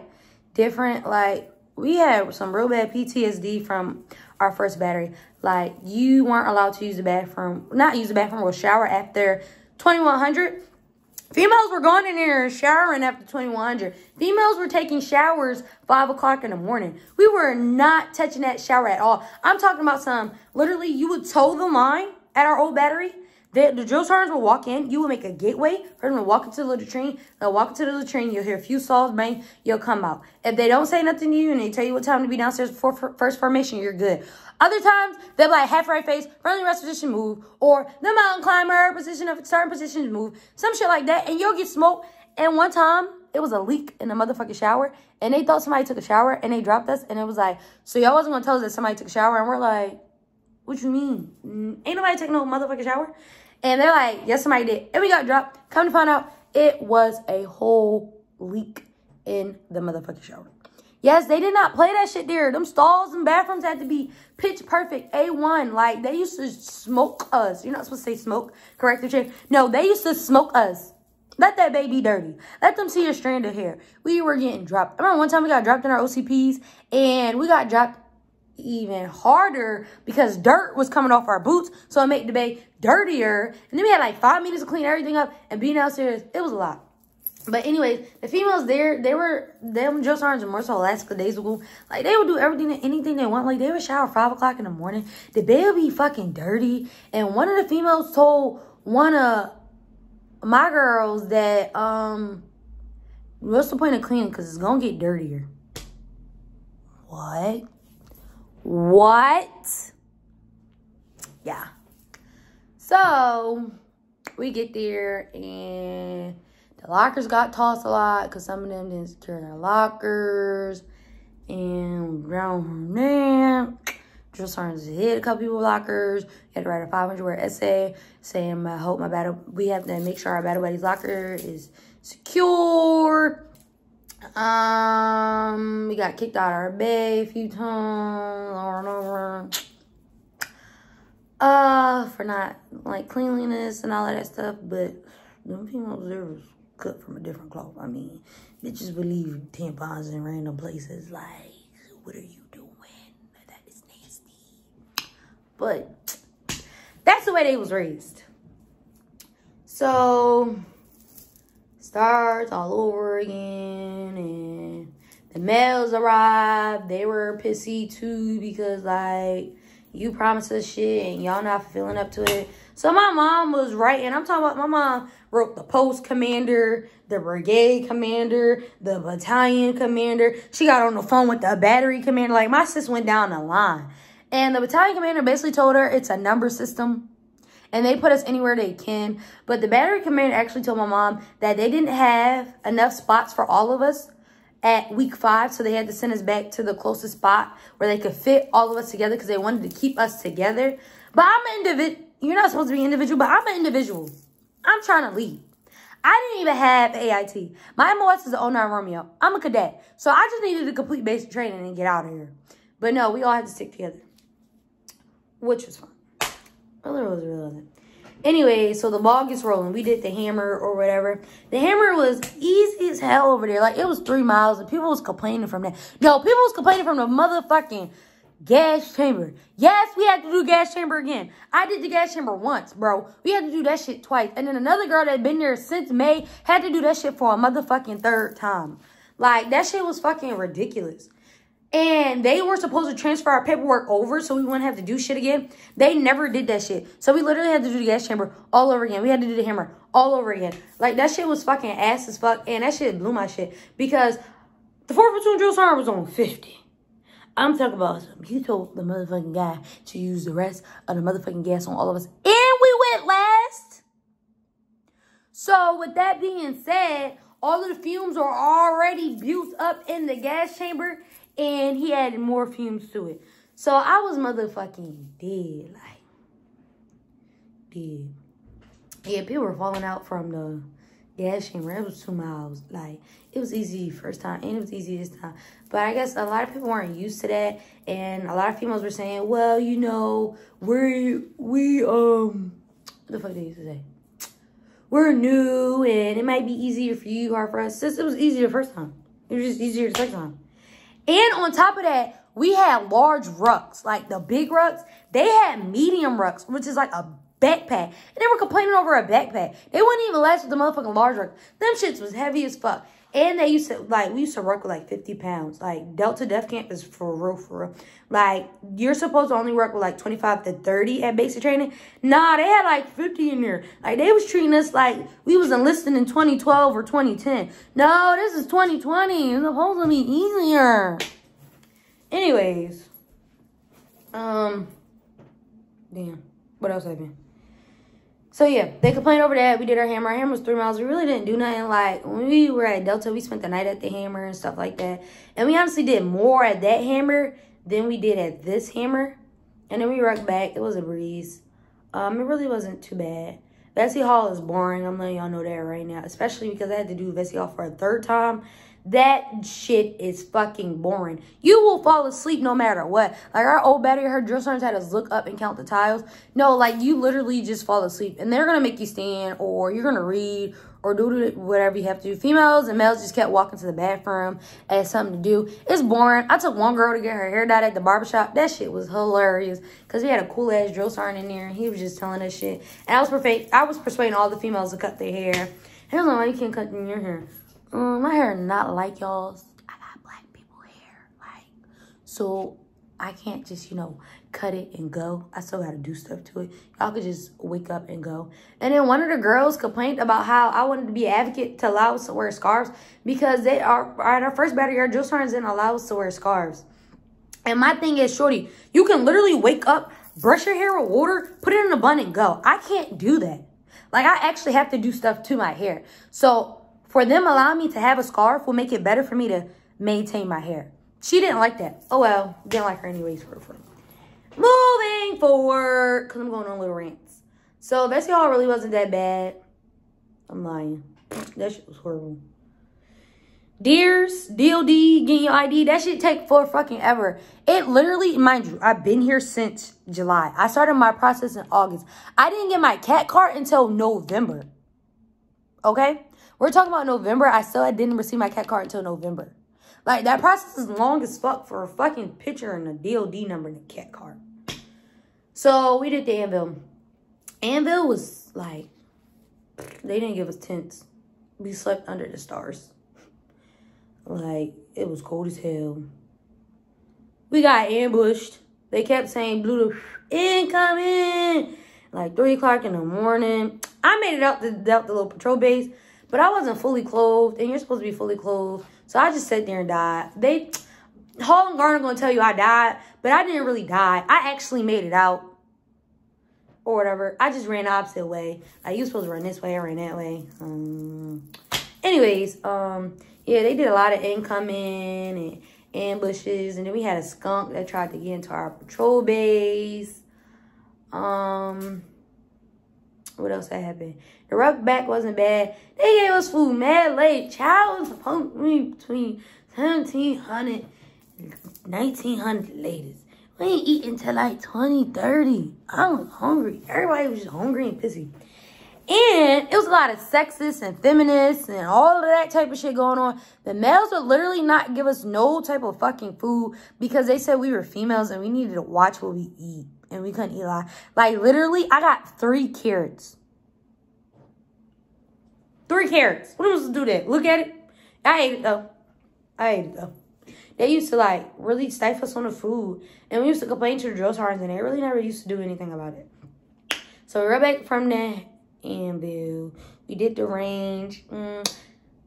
different. Like, we had some real bad PTSD from our first battery. Like, you weren't allowed to use the bathroom, not use the bathroom or shower after 2100. Females were going in there and showering after 2100. Females were taking showers 5 o'clock in the morning. We were not touching that shower at all. I'm talking about literally, you would toe the line at our old battery. The drill sergeants would walk in. You would make a gateway for them to walk into the latrine. They'll walk into the latrine. You'll hear a few saws bang. You'll come out. If they don't say nothing to you and they tell you what time to be downstairs before first formation, you're good. Other times, they'll be like half right face, friendly rest position move, or the mountain climber position of certain positions move, some shit like that, and you'll get smoked. And one time, it was a leak in the motherfucking shower, and they thought somebody took a shower, and they dropped us, and it was like, so y'all wasn't gonna tell us that somebody took a shower, and we're like, what you mean? Ain't nobody taking no motherfucking shower. And they're like, yes, somebody did. And we got dropped. Come to find out, it was a whole leak in the motherfucking shower. Yes, they did not play that shit there. Them stalls and bathrooms had to be pitch perfect, A1. Like, they used to smoke us. You're not supposed to say smoke. Correct the chair. No, they used to smoke us. Let that baby dirty. Let them see your strand of hair. We were getting dropped. I remember one time we got dropped in our OCPs, and we got dropped even harder because dirt was coming off our boots, so it made the bay dirtier. And then we had like 5 minutes to clean everything up and being downstairs. It was a lot. But anyways, the females there, them drill sergeants were more so lackadaisical. Like, they would do everything and anything they want. Like, they would shower 5 o'clock in the morning. The bed would be fucking dirty. And one of the females told one of my girls that, what's the point of cleaning? Because it's going to get dirtier. What? Yeah. So, we get there and the lockers got tossed a lot because some of them didn't secure their lockers. And around from there, drill sergeants hit a couple people's lockers. You had to write a 500-word essay saying, we have to make sure our battle buddy's locker is secure. We got kicked out of our bay a few times, over and over. For not, like, cleanliness and all of that stuff. But them females there was cut from a different cloth. I mean, bitches would leave tampons in random places. Like, what are you doing? That is nasty. But that's the way they was raised. So, starts all over again, and the males arrived. They were pissy too because, like, you promised us shit and y'all not fulfilling up to it. So my mom was writing. I'm talking about my mom wrote the post commander, the brigade commander, the battalion commander. She got on the phone with the battery commander. Like, my sis went down the line. And the battalion commander basically told her it's a number system. And they put us anywhere they can. But the battery commander actually told my mom that they didn't have enough spots for all of us at week 5. So they had to send us back to the closest spot where they could fit all of us together because they wanted to keep us together. But I'm an individual. You're not supposed to be individual, but I'm an individual. I'm trying to lead. I didn't even have AIT. My MOS is the 09 Romeo. I'm a cadet. So I just needed to complete basic training and get out of here. But no, we all had to stick together. Which was fun. Well, it was really. Anyway, so the ball gets rolling. We did the hammer or whatever. The hammer was easy as hell over there. Like, it was 3 miles, and people was complaining from that. No, people was complaining from the motherfucking gas chamber. Yes, we had to do gas chamber again. I did the gas chamber once, bro. We had to do that shit twice. And then another girl that had been there since May had to do that shit for a motherfucking 3rd time. Like, that shit was fucking ridiculous. And they were supposed to transfer our paperwork over so we wouldn't have to do shit again. They never did that shit. So we literally had to do the gas chamber all over again. We had to do the hammer all over again. Like, that shit was fucking ass as fuck. And that shit blew my shit. Because the 4th platoon drill sergeant was on 50. I'm talking about something. He told the motherfucking guy to use the rest of the motherfucking gas on all of us. And we went last. So with that being said, all of the fumes are already built up in the gas chamber. And he added more fumes to it. So I was motherfucking dead. Like, dead. Yeah, people were falling out from the gas chamber. It was 2 miles. Like, it was easy first time. And it was easy this time. But I guess a lot of people weren't used to that. And a lot of females were saying, well, you know, what the fuck they used to say? We're new and it might be easier for you, hard for us. Since it was easier the first time. It was just easier the second time. And on top of that, we had large rucks. Like, the big rucks, they had medium rucks, which is like a backpack. And they were complaining over a backpack. They wouldn't even last with the motherfucking large rucks. Them shits was heavy as fuck. And they used to, like, we used to work with, like, 50 pounds. Like, Delta Def Camp is for real, for real. Like, you're supposed to only work with, like, 25 to 30 at basic training. Nah, they had, like, 50 in there. Like, they was treating us like we was enlisting in 2012 or 2010. No, this is 2020. It's supposed to be easier. Anyways. Damn. What else happened? So, yeah, they complained over that. We did our hammer. Our hammer was 3 miles. We really didn't do nothing. Like, when we were at Delta, we spent the night at the hammer and stuff like that. And we honestly did more at that hammer than we did at this hammer. And then we rucked back. It was a breeze. It really wasn't too bad. Vessie Hall is boring. I'm letting y'all know that right now. Especially because I had to do Vessie Hall for a 3rd time. That shit is fucking boring. You will fall asleep no matter what. Like, our old Betty, her drill sergeants had us look up and count the tiles. No, like, you literally just fall asleep. And they're going to make you stand, or you're going to read, or do whatever you have to do. Females and males just kept walking to the bathroom as something to do. It's boring. I took one girl to get her hair dyed at the barbershop. That shit was hilarious. Because we had a cool-ass drill sergeant in there, and he was just telling us shit. And I was persuading all the females to cut their hair. I don't know why you can't cut your hair. My hair not like y'all's. I got black people hair. Like, so I can't just, you know, cut it and go. I still got to do stuff to it. Y'all could just wake up and go. And then one of the girls complained about how I wanted to be an advocate to allow us to wear scarves because they are at our first battery, our drill sergeants didn't allow us to wear scarves. And my thing is, shorty, you can literally wake up, brush your hair with water, put it in a bun and go. I can't do that. Like, I actually have to do stuff to my hair. So for them allowing me to have a scarf will make it better for me to maintain my hair. She didn't like that. Oh, well. Didn't like her anyways. Moving forward. Because I'm going on little rants. So, Bessie Hall really wasn't that bad. I'm lying. That shit was horrible. Deers, DOD, getting your ID. That shit take for fucking ever. It literally, mind you, I've been here since July. I started my process in August. I didn't get my cat card until November. Okay? We're talking about November. I still didn't receive my cat card until November. Like, that process is long as fuck for a fucking picture and a DOD number and a cat card. So, we did the Anvil. Anvil was, like, they didn't give us tents. We slept under the stars. Like, it was cold as hell. We got ambushed. They kept saying, Bluetooth, incoming. Like, 3 o'clock in the morning. I made it out the little patrol base. But I wasn't fully clothed, and you're supposed to be fully clothed. So I just sat there and died. Hall and Garner going to tell you I died, but I didn't really die. I actually made it out. Or whatever. I just ran the opposite way. Like, you supposed to run this way, I ran that way. Anyways, yeah, they did a lot of incoming and ambushes. And then we had a skunk that tried to get into our patrol base. What else that happened? The ruck back wasn't bad. They gave us food mad late. Child was supposed to be between 1,700 and 1,900 latest. We ain't eating till like 2030. I was hungry. Everybody was just hungry and pissy. And it was a lot of sexist and feminists and all of that type of shit going on. The males would literally not give us no type of fucking food because they said we were females and we needed to watch what we eat. And we couldn't eat a lot. Like, literally, I got 3 carrots. 3 carrots. What am I supposed to do that? Look at it. I ate it, though. They used to, like, really stifle us on the food. And we used to complain to the drill sergeants, and they really never used to do anything about it. So, we're back from that Anvil. We did the range.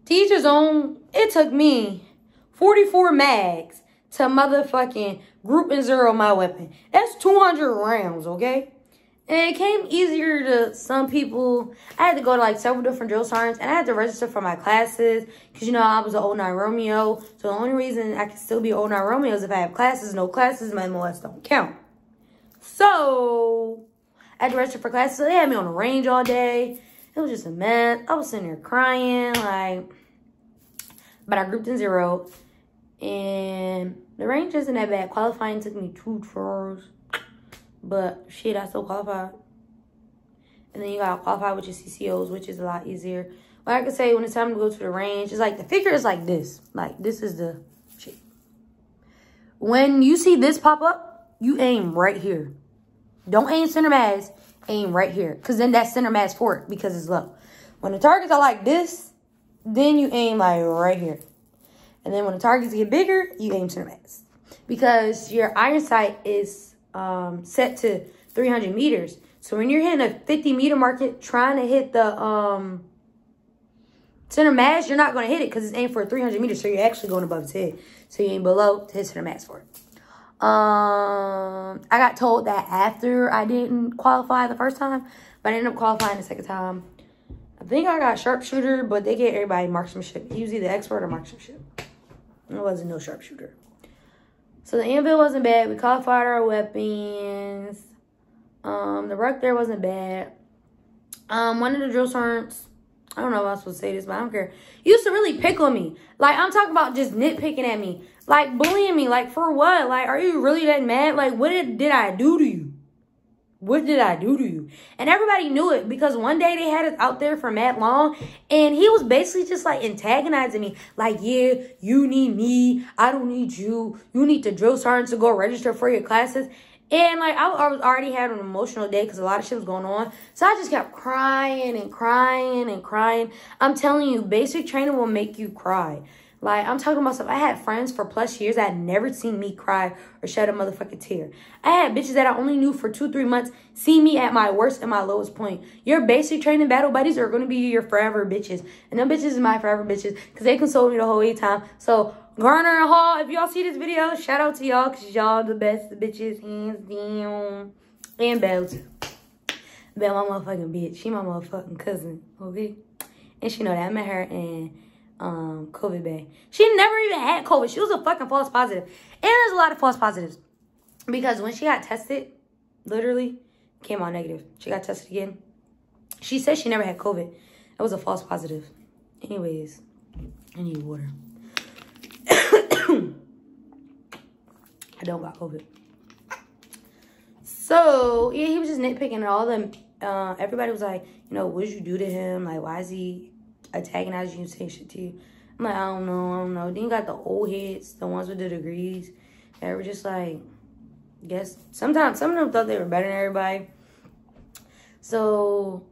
Teacher's own. It took me 44 mags to motherfucking group and zero my weapon. That's 200 rounds, okay? And it came easier to some people. I had to go to like several different drill sergeants and I had to register for my classes because, you know, I was an 09 Romeo. So the only reason I can still be 09 Romeo is if I have classes. No classes, my MOS don't count. So I had to register for classes. So they had me on the range all day. It was just a mess. I was sitting there crying, like, but I grouped in zero. And the range isn't that bad. Qualifying took me 2 tries. But shit, I still qualified. And then you gotta qualify with your CCOs, which is a lot easier. But I can say when it's time to go to the range, it's like the figure is like this. Like, this is the shit. When you see this pop up, you aim right here. Don't aim center mass, aim right here. Because then that's center mass for it because it's low. When the targets are like this, then you aim like right here. And then when the targets get bigger, you aim center mass. Because your iron sight is set to 300 meters. So when you're hitting a 50 meter market, trying to hit the center mass, you're not going to hit it because it's aimed for 300 meters. So you're actually going above its head. So you aim below to hit center mass for it. I got told that after I didn't qualify the first time, but I ended up qualifying the second time. I think I got sharpshooter, but they gave everybody marksmanship. He was either expert or marksmanship. It wasn't no sharpshooter. So the anvil wasn't bad. We qualified our weapons. The ruck there wasn't bad. One of the drill sergeants, I don't know if I'm supposed to say this, but I don't care. Used to really pick on me. Like, I'm talking about just nitpicking at me. Like, bullying me. Like, for what? Like, are you really that mad? Like, what did I do to you? What did I do to you? And everybody knew it because one day they had us out there for mad long. And he was basically just, like, antagonizing me. Like, yeah, you need me. I don't need you. You need the drill sergeant to go register for your classes. And, like, I was already had an emotional day because a lot of shit was going on. So I just kept crying and crying and crying. I'm telling you, basic training will make you cry. Like, I'm talking about stuff. I had friends for plus years that had never seen me cry or shed a motherfucking tear. I had bitches that I only knew for 2-3 months see me at my worst and my lowest point. Your basic training battle buddies are going to be your forever bitches. And them bitches is my forever bitches because they consoled me the whole time. So, Garner and Hall, if y'all see this video, shout out to y'all because y'all the best bitches, hands down. And Belle, too. Belle, my motherfucking bitch. She my motherfucking cousin, okay? And she know that. I met her in COVID Bay. She never even had COVID. She was a fucking false positive. And there's a lot of false positives. Because when she got tested, literally, came out negative. She got tested again. She said she never had COVID. It was a false positive. Anyways, I need water. I don't got COVID. So, yeah, he was just nitpicking and all them. Everybody was like, you know, what did you do to him? Like, why is he antagonizing you, saying shit to you? I'm like, I don't know. Then you got the old heads, the ones with the degrees. They were just like, I guess, sometimes some of them thought they were better than everybody. So,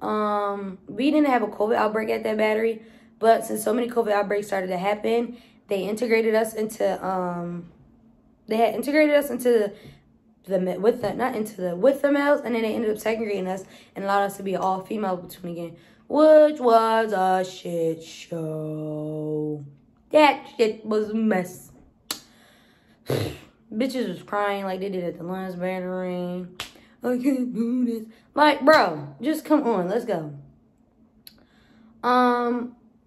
we didn't have a COVID outbreak at that battery. But since so many COVID outbreaks started to happen, they integrated us into, with the males, and then they ended up segregating us and allowed us to be an all-female platoon again, which was a shit show. That shit was a mess. Bitches was crying like they did at the Lions Battery. I can't do this. Like, bro, just come on, let's go.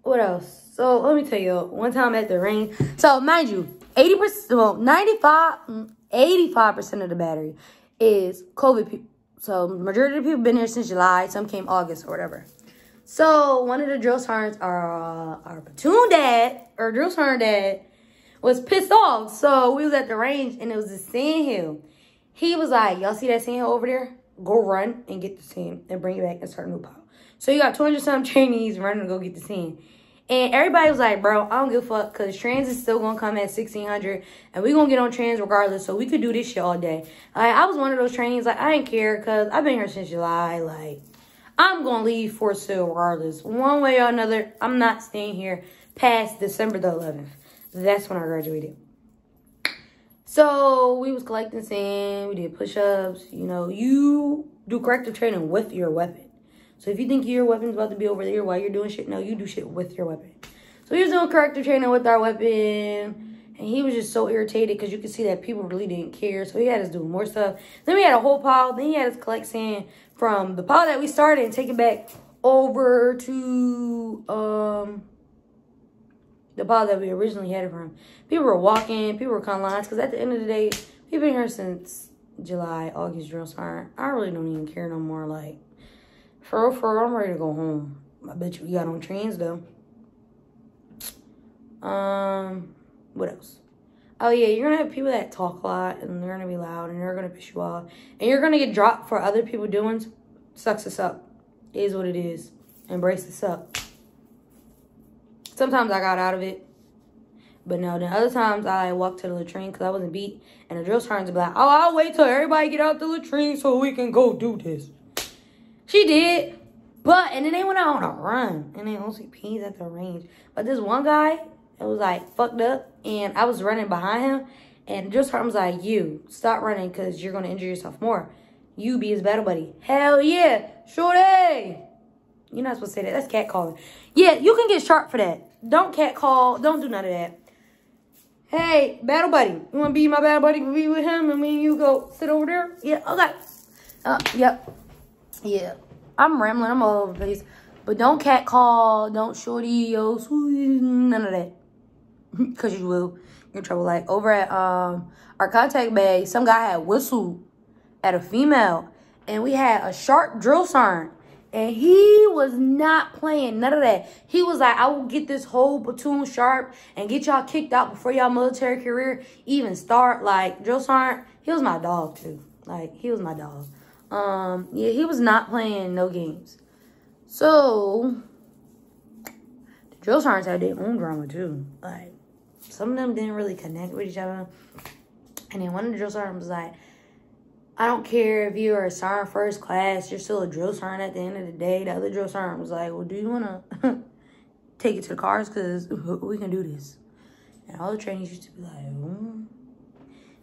What else? So let me tell you, one time at the range. So mind you, 85% of the battery is COVID people. So majority of the people been here since July. Some came August or whatever. So one of the drill sergeants, our platoon dad, or drill sergeant dad, was pissed off. So we was at the range and it was the sand hill. He was like, y'all see that sand hill over there? Go run and get the sand and bring it back and start a new pile. So you got 200-something trainees running to go get the sand. And everybody was like, bro, I don't give a fuck because trans is still going to come at 1,600 and we going to get on trans regardless. So we could do this shit all day. Like, I was one of those trainees. Like, I didn't care because I've been here since July. Like, I'm going to leave for Sill regardless. One way or another, I'm not staying here past December the 11th. That's when I graduated. So we was collecting sand. We did push-ups. You know, you do corrective training with your weapon. So if you think your weapon's about to be over there while you're doing shit, no, you do shit with your weapon. So he was doing corrective training with our weapon. And he was just so irritated because you could see that people really didn't care. So he had us do more stuff. Then we had a whole pile. Then he had us collect sand from the pile that we started and take it back over to the pile that we originally had it from. People were walking. People were cutting lines. Because at the end of the day, we've been here since July, August, drill sergeant. I really don't even care no more. Like, for real, I'm ready to go home. I bet you we got on trains, though. What else? Oh, yeah, you're going to have people that talk a lot, and they're going to be loud, and they're going to piss you off. And you're going to get dropped for other people doing. Sucks us up. It is what it is. Embrace us up. Sometimes I got out of it. But no, then other times I walked to the latrine because I wasn't beat. And the drill sergeant would be like, oh, I'll wait till everybody get out the latrine so we can go do this. She did. But, and then they went out on a run. And they OCPs at the range. But this one guy, it was like fucked up. And I was running behind him. And the drill sergeant was like, you, stop running because you're going to injure yourself more. You be his battle buddy. Hell yeah. Shorty. You're not supposed to say that. That's catcalling. Yeah, you can get sharp for that. Don't catcall. Don't do none of that. Hey, battle buddy. You want to be my battle buddy? Be with him and me and you go sit over there? Yeah, okay. Yep. Yeah. I'm rambling. I'm all over the place. But don't catcall. Don't shorty. Yo, sweet. None of that. Because you will. You're in trouble. Like, over at our contact bay, some guy had whistled at a female. And we had a sharp drill sergeant. And he was not playing none of that. He was like, I will get this whole platoon sharp and get y'all kicked out before y'all military career even start. Like, drill sergeant, he was my dog, too. Like, he was my dog. Yeah, he was not playing no games. So, the drill sergeants had their own drama, too. Like, some of them didn't really connect with each other. And then one of the drill sergeants was like, I don't care if you're a sergeant first class, you're still a drill sergeant at the end of the day. The other drill sergeant was like, well, do you want to take it to the cars? Because we can do this. And all the trainees used to be like,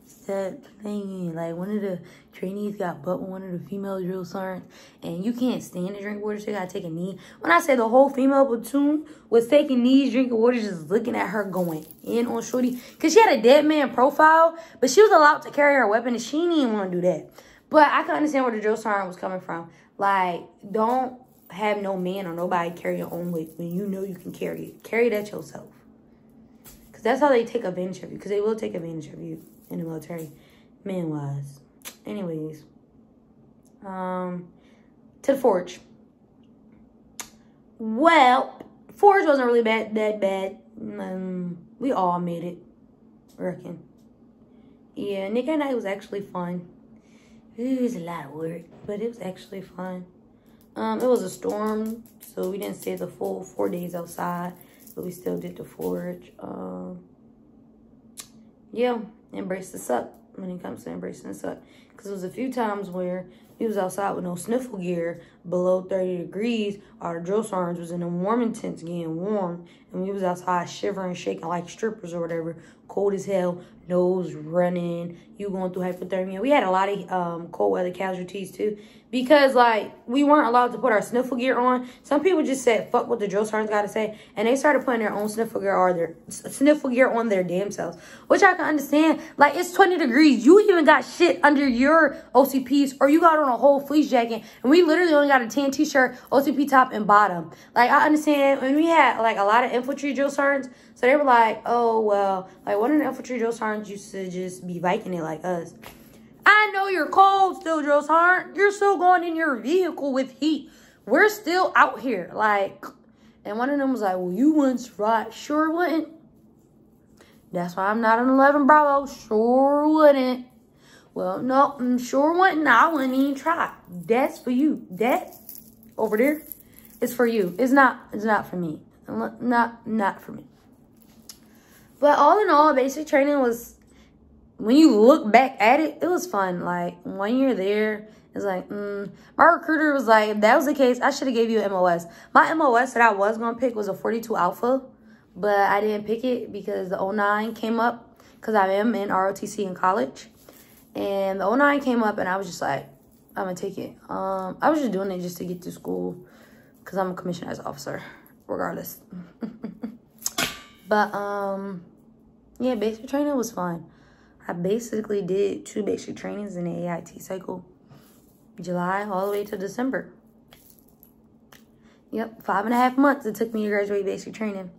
stop playing. Like, one of the trainees got butt with one of the female drill sergeants. And you can't stand to drink water, so you got to take a knee. When I say the whole female platoon was taking knees, drinking water, just looking at her going in on shorty. Because she had a dead man profile, but she was allowed to carry her weapon, and she didn't even want to do that. But I can understand where the drill sergeant was coming from. Like, don't have no man or nobody carry your own weight when you know you can carry it. Carry that yourself. Because that's how they take advantage of you. Because they will take advantage of you in the military, man-wise. Anyways. To the forge. Well, forge wasn't really that bad. We all made it, I reckon. Yeah, Nick and night was actually fun. It was a lot of work, but it was actually fun. It was a storm, so we didn't stay the full 4 days outside, but we still did the forge. Yeah, embrace the suck when it comes to embracing the suck. Because there was a few times where we was outside with no sniffle gear below 30 degrees. Our drill sergeants was in the warming tents getting warm. And we was outside shivering, shaking like strippers or whatever. Cold as hell, nose running, you going through hypothermia. We had a lot of cold weather casualties too. Because, like, we weren't allowed to put our sniffle gear on. Some people just said, fuck what the drill sergeants got to say. And they started putting their own sniffle gear or their sniffle gear on their damn selves. Which I can understand. Like, it's 20 degrees. You even got shit under your OCPs. Or you got on a whole fleece jacket. And we literally only got a tan t-shirt, OCP top, and bottom. Like, I understand. When we had, like, a lot of infantry drill sergeants. So they were like, oh, well. Like, one of the infantry drill sergeants used to just be Viking it like us. I know you're cold still, drill sergeant. You're still going in your vehicle with heat. We're still out here. Like, and one of them was like, well, you once right. Sure wouldn't. That's why I'm not an 11 Bravo. Sure wouldn't. Well, no, sure wouldn't. I wouldn't even try. That's for you. That over there is for you. It's not for me. Not for me. But all in all, basic training was, when you look back at it, it was fun. Like, 1 year there, it's like, my recruiter was like, if that was the case, I should have gave you an MOS. My MOS that I was going to pick was a 42 Alpha, but I didn't pick it because the 09 came up, because I am in ROTC in college. And the 09 came up, and I was just like, I'm going to take it. I was just doing it just to get to school, because I'm a commissioned as officer, regardless. But, yeah, basic training was fun. I basically did 2 basic trainings in the AIT cycle. July all the way to December. Yep, 5.5 months it took me to graduate basic training.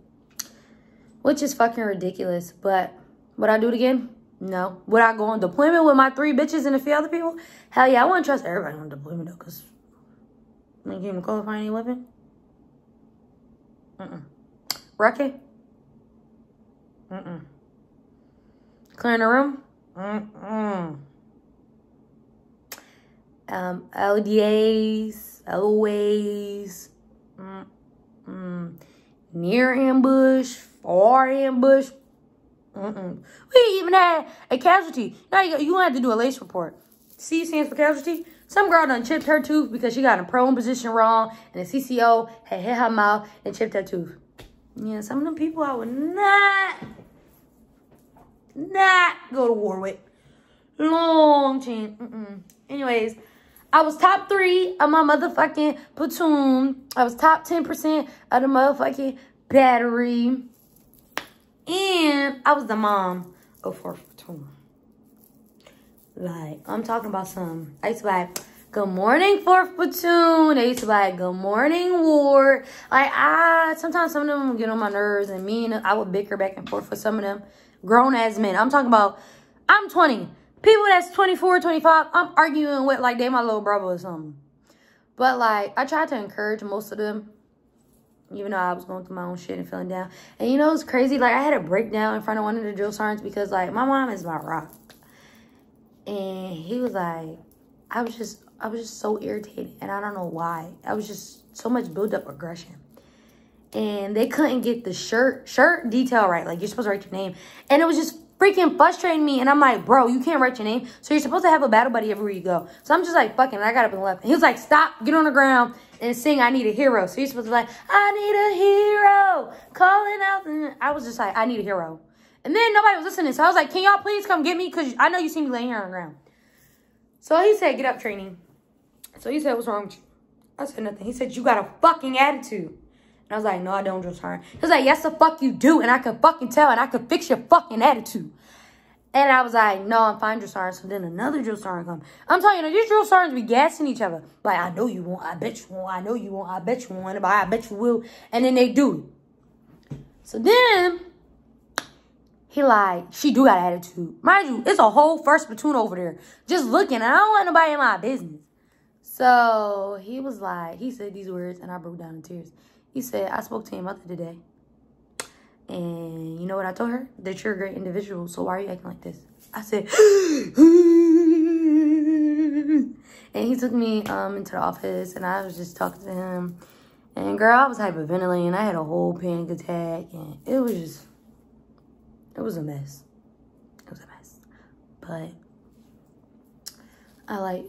Which is fucking ridiculous. But would I do it again? No. Would I go on deployment with my 3 bitches and a few other people? Hell yeah, I wouldn't trust everybody on deployment though, because I ain't even qualifying any weapon. Rocket? Clearing the room? LDAs, LOAs, near ambush, far ambush. We even had a casualty. Now you don't have to do a lace report. C stands for casualty. Some girl done chipped her tooth because she got in prone position wrong, and the CCO had hit her mouth and chipped her tooth. Yeah, some of them people I would not go to war with. Long chance. Anyways, I was top 3 of my motherfucking platoon. I was top 10% of the motherfucking battery. And I was the mom of 4th platoon. Like, I'm talking about some. I used to be like, good morning, 4th platoon. They used to be like, good morning, ward. Like, sometimes some of them would get on my nerves, and I would bicker back and forth with some of them grown-ass men. I'm talking about, I'm 20. People that's 24, 25, I'm arguing with like they my little brother or something. But, like, I tried to encourage most of them, even though I was going through my own shit and feeling down. And, you know, it's crazy. Like, I had a breakdown in front of one of the drill sergeants because, like, my mom is my rock. And he was like, I was just so irritated. And I don't know why. I was just so much built-up aggression. And they couldn't get the shirt detail right. Like, you're supposed to write your name. And it was just freaking frustrating me. And I'm like, bro, you can't write your name. So you're supposed to have a battle buddy everywhere you go. So I'm just like, fucking, I got up and left. And he was like, stop, get on the ground and sing I Need a Hero. So he's supposed to be like, I need a hero, calling out. And I was just like, I need a hero. And then nobody was listening. So I was like, can y'all please come get me? Because I know you see me laying here on the ground. So he said, get up, training. So he said, what's wrong with you? I said, nothing. He said, you got a fucking attitude. And I was like, no, I don't, drill sergeant. He was like, yes, the fuck you do. And I can fucking tell. And I can fix your fucking attitude. And I was like, no, I'm fine, drill sergeant. So then another drill sergeant come. I'm telling you, these drill sergeants be gassing each other. Like, I know you won't. I bet you won't. I know you won't. I bet you won't. But I bet you will. And then they do. So then he like, she do got attitude. Mind you, it's a whole first platoon over there just looking. And I don't want nobody in my business. So he was like, he said these words and I broke down in tears. He said, I spoke to your mother today. And you know what I told her? That you're a great individual. So why are you acting like this? I said, and he took me into the office and I was just talking to him. And girl, I was hyperventilating. I had a whole panic attack. And it was a mess. It was a mess. But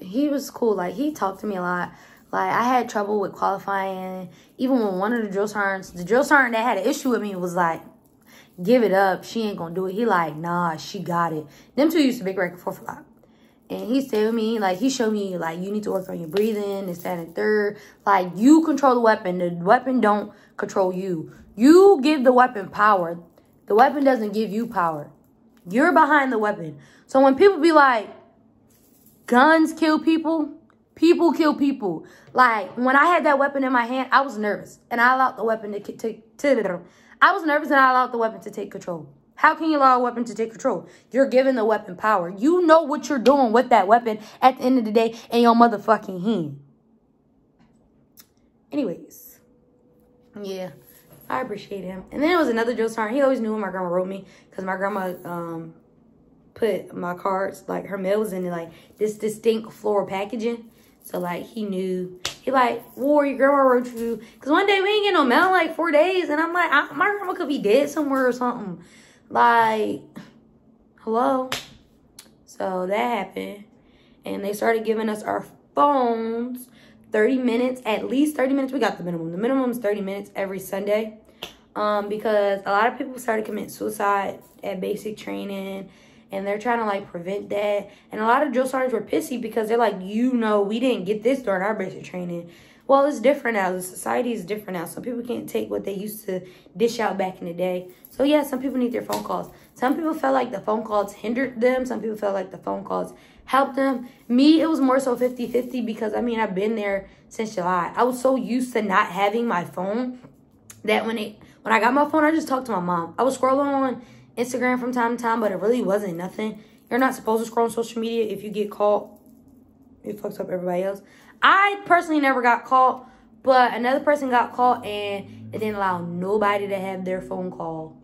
he was cool. Like, he talked to me a lot. Like, I had trouble with qualifying. Even when one of the drill sergeants, the drill sergeant that had an issue with me was like, give it up. She ain't gonna do it. He like, nah, she got it. Them two used to big record 4 for lot. And he said with me, like, he showed me, like, you need to work on your breathing, this, that, and third. Like, you control the weapon. The weapon don't control you. You give the weapon power. The weapon doesn't give you power. You're behind the weapon. So when people be like, guns kill people, people kill people. Like, when I had that weapon in my hand, I was nervous. And I allowed the weapon to I was nervous and I allowed the weapon to take control. How can you allow a weapon to take control? You're giving the weapon power. You know what you're doing with that weapon at the end of the day in your motherfucking hand. Anyways. Yeah. I appreciate him. And then it was another drill sergeant. He always knew when my grandma wrote me. Because my grandma put my cards, like, her mail was in, like, this distinct floral packaging. So, like, he knew. He like, War, your grandma wrote you. Because one day we ain't get no mail in, like, 4 days. And I'm like, my grandma could be dead somewhere or something. Like, hello? So, that happened. And they started giving us our phones 30 minutes, at least 30 minutes. We got the minimum. The minimum is 30 minutes every Sunday. Because a lot of people started committing suicide at basic training. And they're trying to, like, prevent that. And a lot of drill sergeants were pissy because they're like, you know, we didn't get this during our basic training. Well, it's different now. The society is different now. Some people can't take what they used to dish out back in the day. So, yeah, some people need their phone calls. Some people felt like the phone calls hindered them. Some people felt like the phone calls helped them. Me, it was more so 50-50 because, I mean, I've been there since July. I was so used to not having my phone that when I got my phone, I just talked to my mom. I was scrolling on Instagram from time to time, but it really wasn't nothing. You're not supposed to scroll on social media. If you get caught, it fucks up everybody else. I personally never got caught, but another person got caught and it didn't allow nobody to have their phone call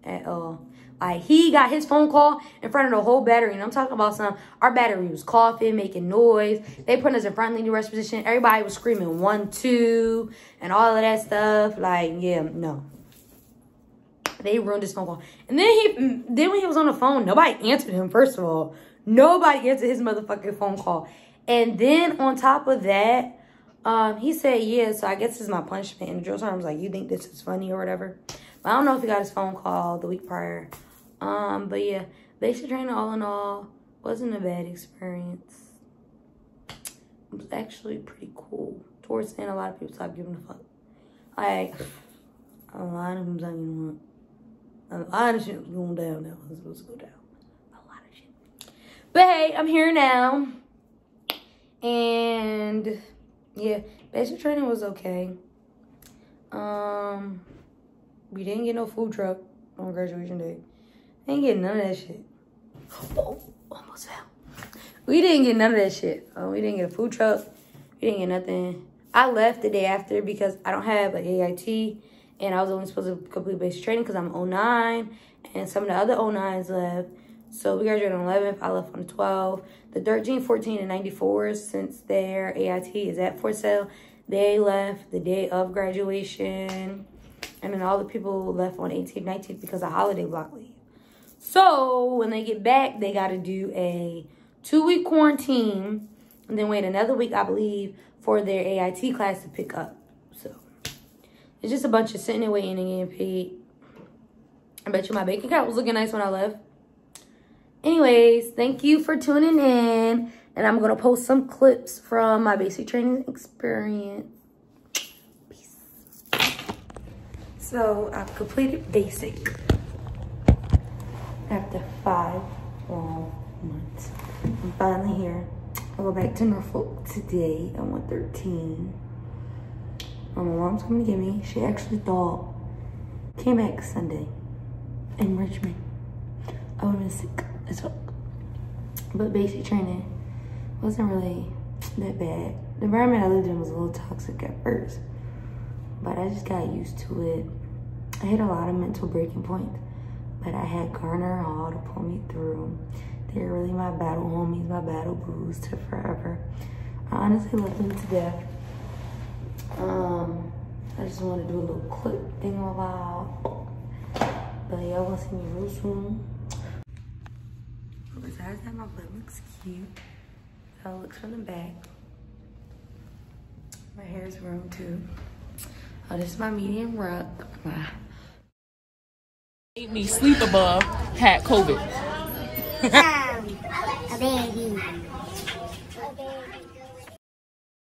at all. Like, he got his phone call in front of the whole battery. And I'm talking about our battery was coughing, making noise. They put us in front leading rest position. Everybody was screaming 1, 2, and all of that stuff. Like, yeah, no. They ruined his phone call. And then when he was on the phone, nobody answered him, first of all. Nobody answered his motherfucking phone call. And then on top of that, he said, yeah, so I guess this is my punishment. And the drill sergeant was like, you think this is funny or whatever? But I don't know if he got his phone call the week prior. But yeah, basic training all in all wasn't a bad experience. It was actually pretty cool. Towards the end, a lot of people stopped giving a fuck. Like, a lot of them don't even want. A lot of shit was going down that was supposed to go down. A lot of shit. But hey, I'm here now. And yeah, basic training was okay. We didn't get no food truck on graduation day. Ain't getting none of that shit. Oh, almost fell. We didn't get none of that shit. We didn't get a food truck. We didn't get nothing. I left the day after because I don't have an AIT, and I was only supposed to complete basic training because I'm 09, and some of the other 09s left. So we graduated on the 11th. I left on the 12th. The 13, 14, and 94s, since their AIT is at for sale, they left the day of graduation. And then all the people left on 18th, 19th because of holiday block leave. So when they get back, they got to do a 2-week quarantine and then wait another week, I believe, for their AIT class to pick up. So it's just a bunch of sitting and waiting and getting paid. I bet you my bank account was looking nice when I left. Anyways, thank you for tuning in. And I'm going to post some clips from my basic training experience. Peace. So, I've completed basic after 5 long months. I'm finally here. I'll go back to Norfolk today at 1:13. My mom's coming to get me. She actually thought, came back Sunday in Richmond. I would have been sick as fuck. But basic training wasn't really that bad. The environment I lived in was a little toxic at first, but I just got used to it. I hit a lot of mental breaking points, but I had Garner and Hall to pull me through. They're really my battle homies, my battle booze to forever. I honestly love them to death. I just want to do a little clip thing a while, but y'all gonna see me real soon. Besides that, my butt looks cute. How it looks from the back. My hair is groomed too. Oh, this is my medium ruck. Made me sleep above, had COVID. A baby.